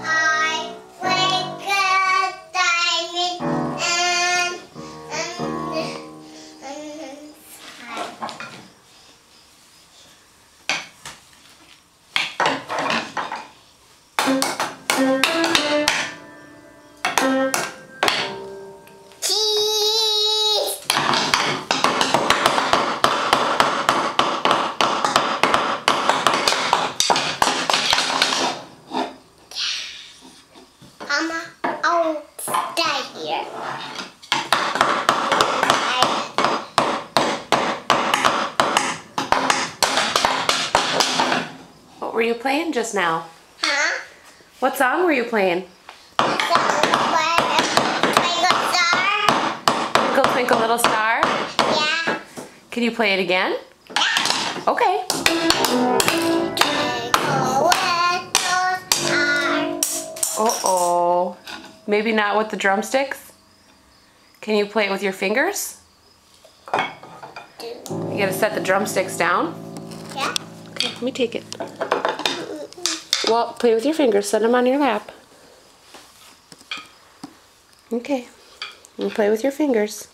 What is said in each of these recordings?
I wake up diamond cheese. I'll stay here. What were you playing just now? Huh? What song were you playing? Twinkle, Twinkle, Little Star? Yeah. Can you play it again? Yeah. Okay. Uh-oh. Maybe not with the drumsticks? Can you play it with your fingers? You gotta set the drumsticks down. Yeah. Okay, let me take it. Well, play with your fingers. Set them on your lap. Okay. And play with your fingers.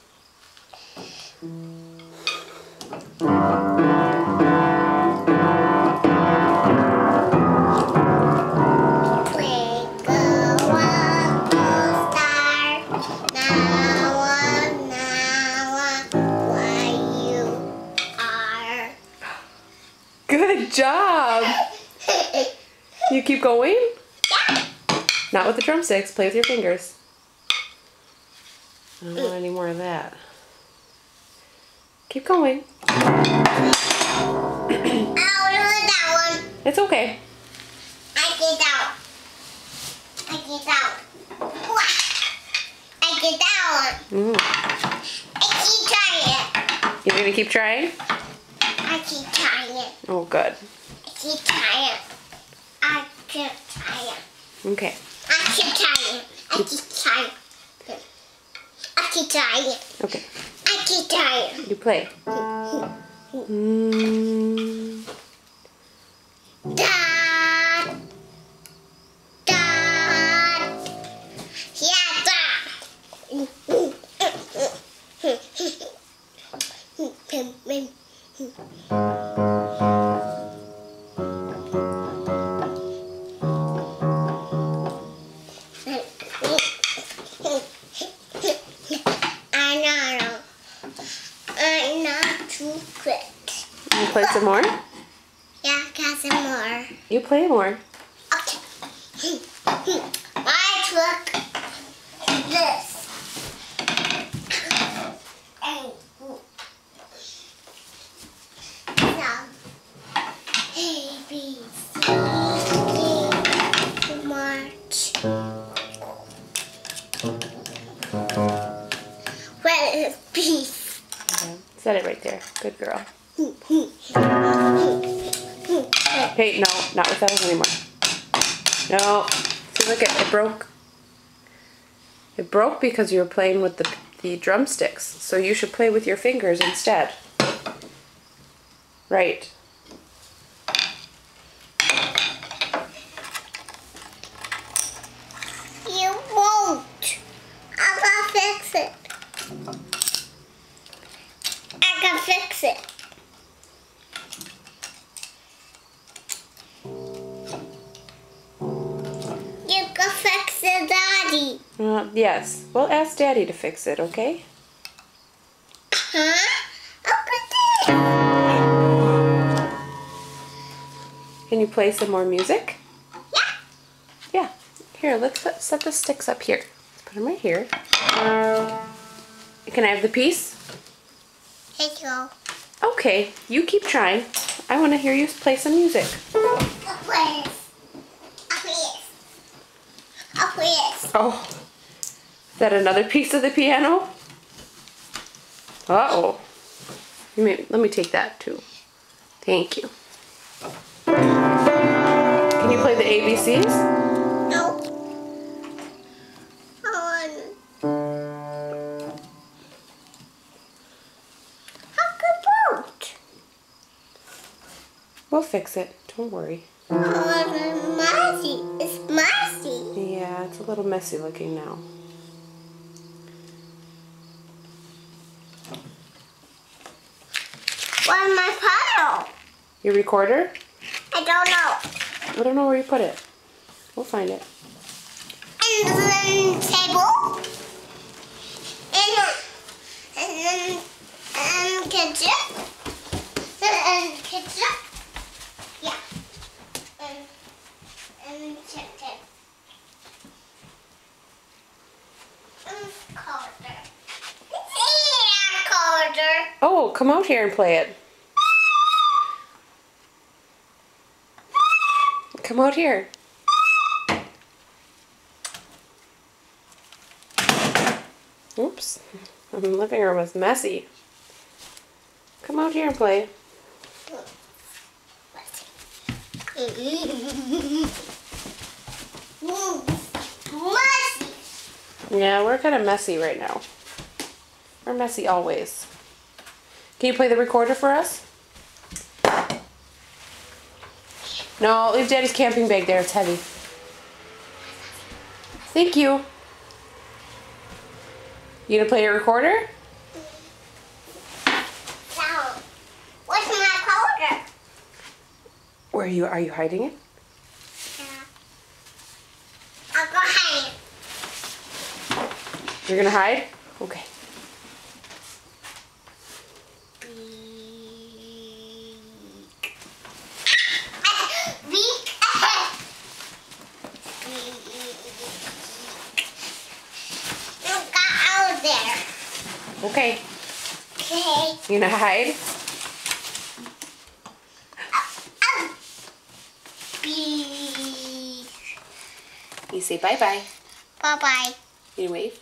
Good job! You keep going? Yeah. Not with the drumsticks. Play with your fingers. I don't want any more of that. Keep going. I'll do that one. It's okay. I get out. I get out. I get out. I keep trying it. You're gonna keep trying? I keep trying it. Oh, good. I keep trying it. I keep trying it. Okay. I keep trying it. I keep trying it. I keep trying it. Okay. I keep trying it. You play. Dad. Dad. Yeah, Dad. I'm not too quick. You play some more? Yeah, got some more. You play more. Okay. My trick is this. Now, A, B, C, D, March. Where is peace? Okay. Set it right there. Good girl. Hey, no, not with those anymore. No. See, look, it broke. It broke because you were playing with the drumsticks. So you should play with your fingers instead. Right. You won't. I'm gonna fix it. I can fix it. You can fix it, Daddy. Yes. We'll ask Daddy to fix it, okay? Huh? Okay. Can you play some more music? Yeah. Yeah. Here, let's set the sticks up here. Let's put them right here. Can I have the piece? Here you go. Okay, you keep trying. I want to hear you play some music. Please. Please. Oh, is that another piece of the piano? Uh-oh. Let me take that too. Thank you. Can you play the ABCs? No. How could boat? We'll fix it. Don't worry. It's messy. a little messy looking now. Where's my puddle? Your recorder? I don't know. I don't know where you put it. We'll find it. And then table. And ketchup. And ketchup. Yeah. And chicken. And colder. Yeah, colder. Oh, come out here and play it. Come out here. Oops. The living room is messy. Come out here and play. Messy. Yeah, we're kind of messy right now. We're messy always. Can you play the recorder for us? No, leave Daddy's camping bag there. It's heavy. Thank you. You gonna play your recorder? Now, what's my colder? Where are you hiding it? Yeah. I'll go hide. You're gonna hide? Okay. Okay. Okay. You gonna hide? You say bye-bye. Bye-bye. You wave?